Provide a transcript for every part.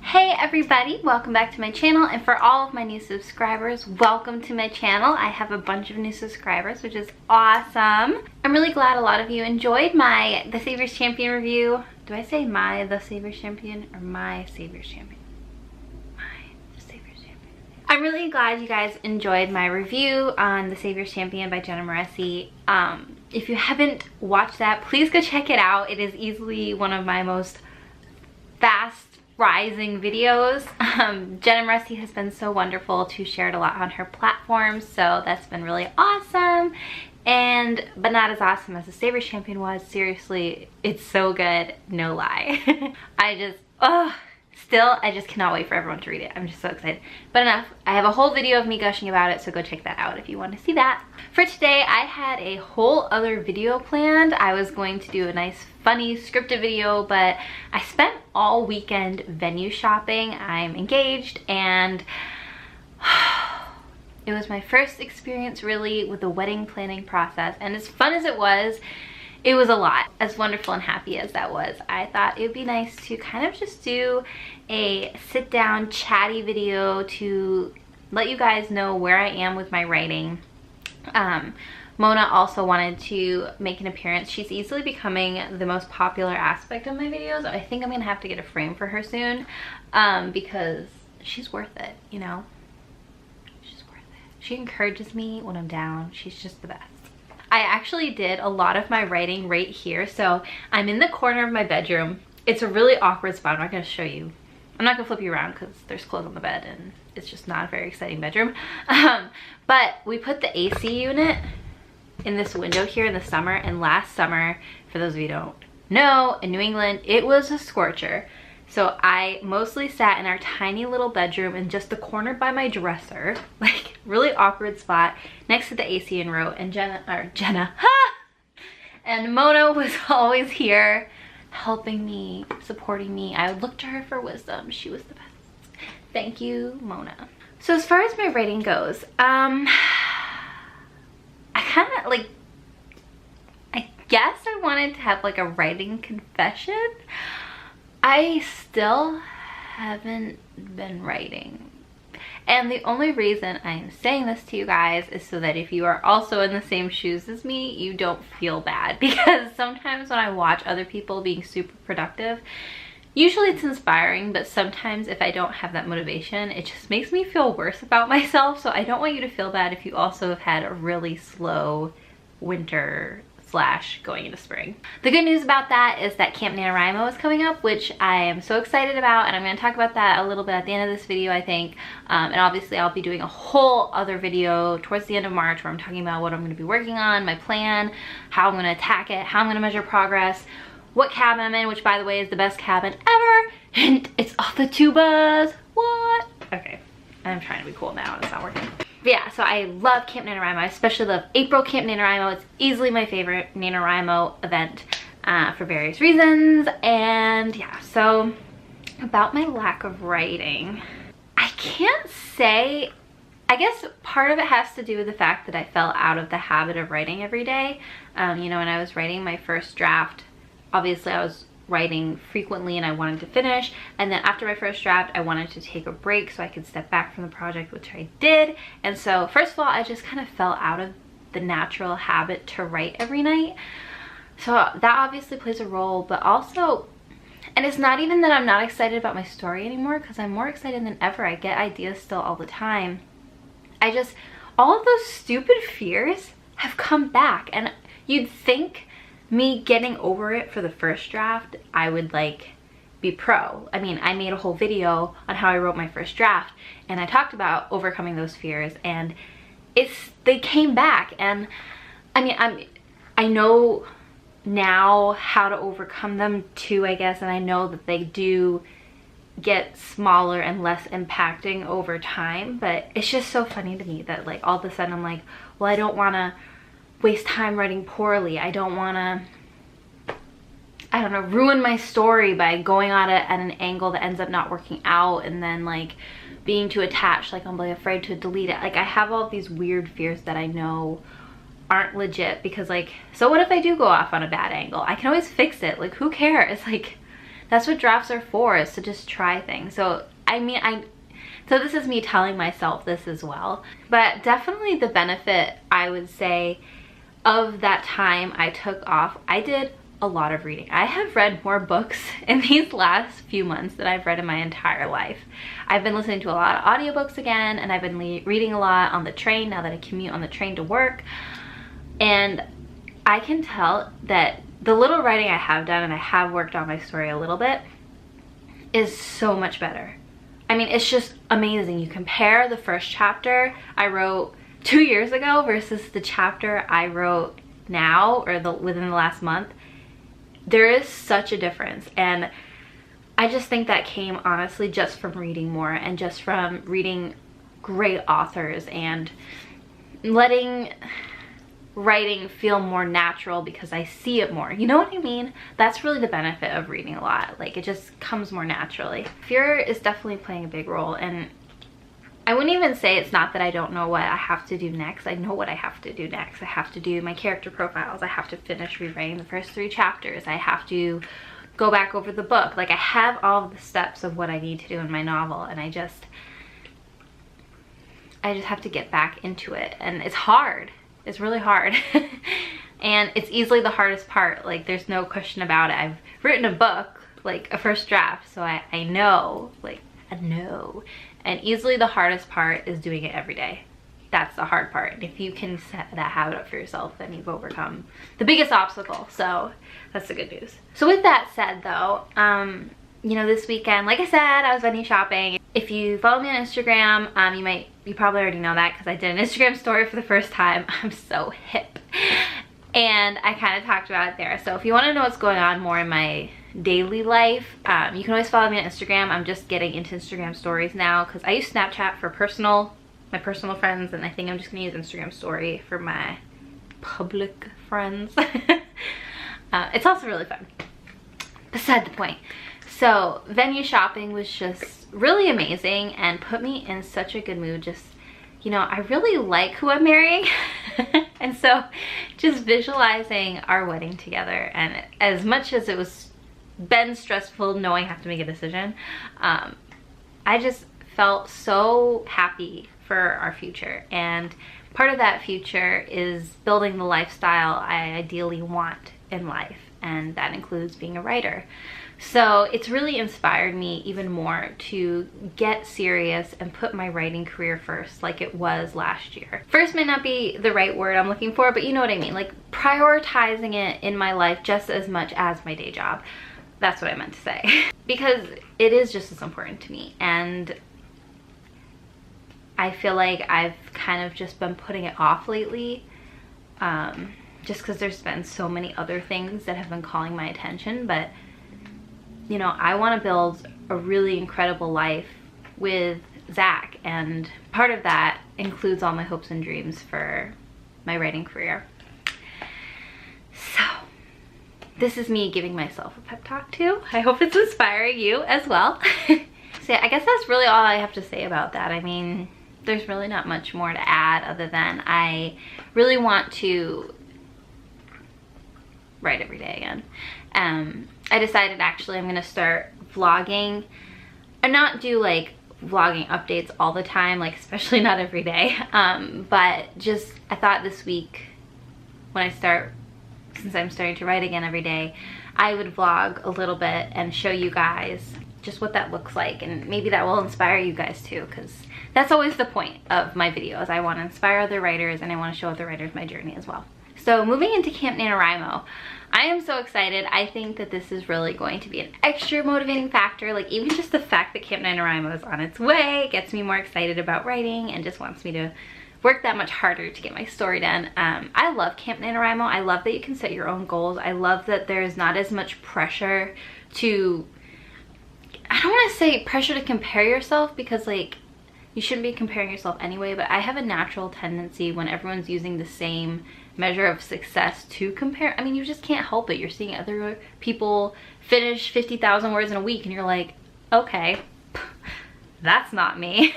Hey everybody, welcome back to my channel, and for all of my new subscribers, welcome to my channel. I have a bunch of new subscribers, which is awesome. I'm really glad a lot of you enjoyed my The Savior's Champion review. Do I say my The Savior's Champion or my Savior's Champion? The Savior's Champion. I'm really glad you guys enjoyed my review on The Savior's Champion by Jenna Moreci. If you haven't watched that, please go check it out. It is easily one of my most fast rising videos. Jenna Moreci has been so wonderful to share it a lot on her platform, so that's been really awesome. But not as awesome as The Savior's Champion was. Seriously, it's so good, no lie. I just cannot wait for everyone to read it. I'm just so excited. But enough, I have a whole video of me gushing about it, so go check that out if you want to see that. For today, I had a whole other video planned. I was going to do a nice, funny, scripted video, but I spent all weekend venue shopping. I'm engaged, and it was my first experience really with the wedding planning process, and as fun as it was a lot. As wonderful and happy as that was, I thought it would be nice to kind of just do a sit down chatty video to let you guys know where I am with my writing. Mona also wanted to make an appearance. She's easily becoming the most popular aspect of my videos. I think I'm gonna have to get a frame for her soon, because she's worth it, you know? She's worth it. She encourages me when I'm down. She's just the best. I actually did a lot of my writing right here. So I'm in the corner of my bedroom. It's a really awkward spot. I'm not gonna show you. I'm not gonna flip you around because there's clothes on the bed and it's just not a very exciting bedroom. But we put the AC unit in this window here in the summer, and last summer, for those of you who don't know, in New England, it was a scorcher. So I mostly sat in our tiny little bedroom in just the corner by my dresser, like really awkward spot next to the AC and wrote, and Jenna, and Mona was always here helping me, supporting me. I would look to her for wisdom. She was the best. Thank you, Mona. So as far as my writing goes, I kind of like, I guess I wanted to have like a writing confession. I still haven't been writing. And the only reason I'm saying this to you guys is so that if you are also in the same shoes as me, you don't feel bad. Because sometimes when I watch other people being super productive, usually it's inspiring, but sometimes if I don't have that motivation, it just makes me feel worse about myself. So I don't want you to feel bad if you also have had a really slow winter / going into spring. The good news about that is that Camp NaNoWriMo is coming up, which I am so excited about, and I'm going to talk about that a little bit at the end of this video, I think. And obviously I'll be doing a whole other video towards the end of March where I'm talking about what I'm going to be working on, my plan, how I'm going to attack it, how I'm going to measure progress, what cabin I'm in, which by the way is the best cabin ever, and it's off the tubas. What? Okay, I'm trying to be cool now and it's not working. But yeah, so I love Camp NaNoWriMo. I especially love April Camp NaNoWriMo. It's easily my favorite NaNoWriMo event for various reasons. And yeah, so about my lack of writing, I can't say, I guess part of it has to do with the fact that I fell out of the habit of writing every day. You know, when I was writing my first draft, obviously I was writing frequently and I wanted to finish, and then after my first draft I wanted to take a break so I could step back from the project, which I did. And so first of all, I just kind of fell out of the natural habit to write every night, so that obviously plays a role. But also, and it's not even that I'm not excited about my story anymore, because I'm more excited than ever. I get ideas still all the time. All of those stupid fears have come back, and you'd think me getting over it for the first draft, I would like be pro. I mean, I made a whole video on how I wrote my first draft, and I talked about overcoming those fears, and they came back. And I mean, I know now how to overcome them too, I guess, and I know that they do get smaller and less impacting over time. But it's just so funny to me that like all of a sudden I'm like, well, I don't want to waste time writing poorly. I don't want to, I don't know, ruin my story by going at it at an angle that ends up not working out, and then like being too attached, like I'm like afraid to delete it. Like I have all these weird fears that I know aren't legit, because like, so what if I do go off on a bad angle? I can always fix it. Like, who cares? Like, that's what drafts are for, is to just try things. So I mean, so this is me telling myself this as well. But definitely the benefit, I would say, of that time I took off, I did a lot of reading. I have read more books in these last few months than I've read in my entire life. I've been listening to a lot of audiobooks again, and I've been reading a lot on the train now that I commute on the train to work. And I can tell that the little writing I have done, and I have worked on my story a little bit, is so much better. I mean, it's just amazing. You compare the first chapter I wrote 2 years ago versus the chapter I wrote now, or within the last month. There is such a difference, and I just think that came honestly just from reading more, and just from reading great authors, and letting writing feel more natural because I see it more. You know what I mean? That's really the benefit of reading a lot. Like, it just comes more naturally. Fear is definitely playing a big role, and I wouldn't even say it's not that I don't know what I have to do next. I know what I have to do next. I have to do my character profiles. I have to finish rewriting the first 3 chapters. I have to go back over the book. Like, I have all of the steps of what I need to do in my novel, and I just have to get back into it. And it's hard. It's really hard. And it's easily the hardest part. Like, there's no question about it. I've written a book, like a first draft, so I know, like, I know. And easily the hardest part is doing it every day. That's the hard part. And if you can set that habit up for yourself, then you've overcome the biggest obstacle. So that's the good news. So with that said though, you know, this weekend, like I said, I was venue shopping. If you follow me on Instagram, you probably already know that because I did an Instagram story for the first time. I'm so hip. And I kind of talked about it there. So if you want to know what's going on more in my daily life, you can always follow me on Instagram. I'm just getting into Instagram stories now because I use Snapchat for my personal friends, and I think I'm just gonna use Instagram story for my public friends. It's also really fun. Beside the point. So venue shopping was just really amazing and put me in such a good mood. Just, you know, I really like who I'm marrying. And so just visualizing our wedding together, and as much as it was been stressful knowing I have to make a decision, I just felt so happy for our future. And part of that future is building the lifestyle I ideally want in life, and that includes being a writer. So it's really inspired me even more to get serious and put my writing career first, like it was last year. First may not be the right word I'm looking for, but you know what I mean. Like, prioritizing it in my life just as much as my day job. That's what I meant to say. Because it is just as important to me, and I feel like I've kind of just been putting it off lately, just because there's been so many other things that have been calling my attention. But you know, I want to build a really incredible life with Zach, and part of that includes all my hopes and dreams for my writing career. So this is me giving myself a pep talk too. I hope it's inspiring you as well. So yeah, I guess that's really all I have to say about that. I mean, there's really not much more to add other than I really want to write every day again. I decided actually I'm gonna start vlogging and not do like vlogging updates all the time, like especially not every day, but just I thought this week when since I'm starting to write again every day, I would vlog a little bit and show you guys just what that looks like, and maybe that will inspire you guys too, because that's always the point of my videos. I want to inspire other writers, and I want to show other writers my journey as well. So moving into Camp NaNoWriMo, I am so excited. I think that this is really going to be an extra motivating factor. Like, even just the fact that Camp NaNoWriMo is on its way gets me more excited about writing and just wants me to work that much harder to get my story done. I love Camp NaNoWriMo. I love that you can set your own goals. I love that there's not as much pressure to, I don't want to say pressure to compare yourself, because like, you shouldn't be comparing yourself anyway, but I have a natural tendency when everyone's using the same measure of success to compare. I mean, you just can't help it. You're seeing other people finish 50,000 words in a week and you're like, okay, that's not me.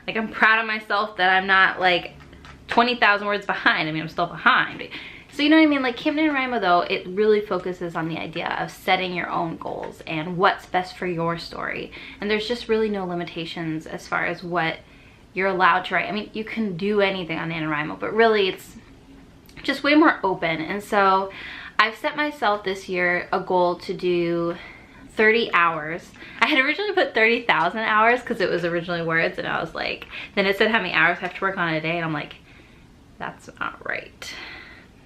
Like, I'm proud of myself that I'm not like 20,000 words behind. I mean, I'm still behind. So you know what I mean? Like Camp NaNoWriMo though, it really focuses on the idea of setting your own goals and what's best for your story. And there's just really no limitations as far as what you're allowed to write. I mean, you can do anything on NaNoWriMo, but really it's just way more open. And so I've set myself this year a goal to do 30 hours. I had originally put 30,000 hours because it was originally words, and I was like, then it said how many hours I have to work on a day, and I'm like, that's not right.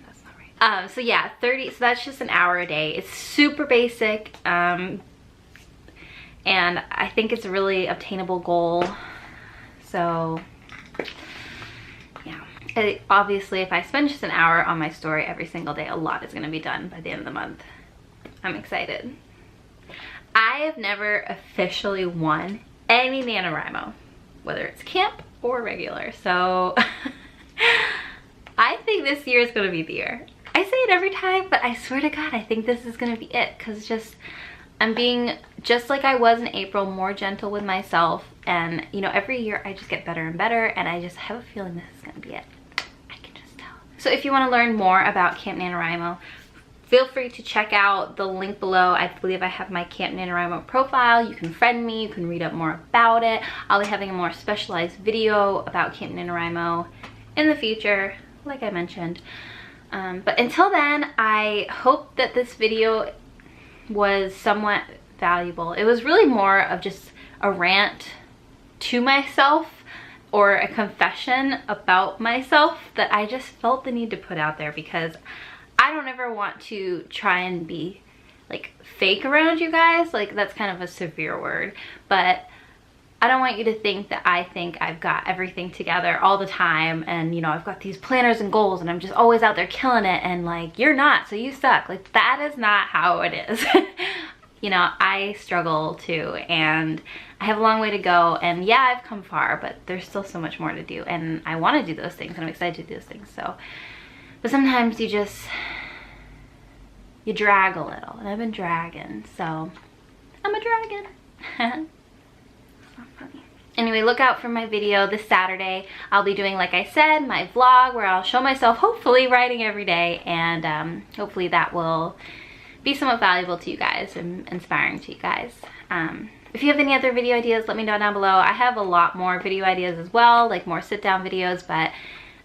That's not right. So yeah, 30, so that's just an hour a day. It's super basic, and I think it's a really obtainable goal. So yeah, obviously if I spend just an hour on my story every single day, a lot is gonna be done by the end of the month. I'm excited. I have never officially won any NaNoWriMo, whether it's camp or regular. So I think this year is gonna be the year. I say it every time, but I swear to God, I think this is gonna be it, because just I'm being, just like I was in April, more gentle with myself. And you know, every year I just get better and better, and I just have a feeling this is gonna be it. I can just tell. So if you wanna learn more about Camp NaNoWriMo, feel free to check out the link below. I believe I have my Camp NaNoWriMo profile. You can friend me, you can read up more about it. I'll be having a more specialized video about Camp NaNoWriMo in the future, like I mentioned. But until then, I hope that this video was somewhat valuable. It was really more of just a rant to myself, or a confession about myself that I just felt the need to put out there, because I don't ever want to try and be like fake around you guys. Like, that's kind of a severe word, but I don't want you to think that I think I've got everything together all the time, and you know, I've got these planners and goals and I'm just always out there killing it, and like, you're not, so you suck. Like, that is not how it is. You know, I struggle too, and I have a long way to go, and yeah, I've come far, but there's still so much more to do, and I want to do those things, and I'm excited to do those things. So, but sometimes you drag a little, and I've been dragging, so I'm a dragon. So funny. Anyway, look out for my video this Saturday. I'll be doing, like I said, my vlog where I'll show myself hopefully writing every day, and hopefully that will be somewhat valuable to you guys and inspiring to you guys. If you have any other video ideas, let me know down below. I have a lot more video ideas as well, like more sit down videos, but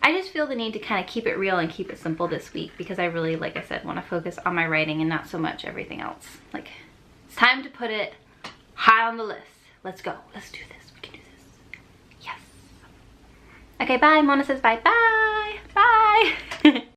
I just feel the need to kind of keep it real and keep it simple this week, because I really, like I said, want to focus on my writing and not so much everything else. Like, it's time to put it high on the list. Let's go. Let's do this. We can do this. Yes. Okay, bye. Mona says bye. Bye. Bye.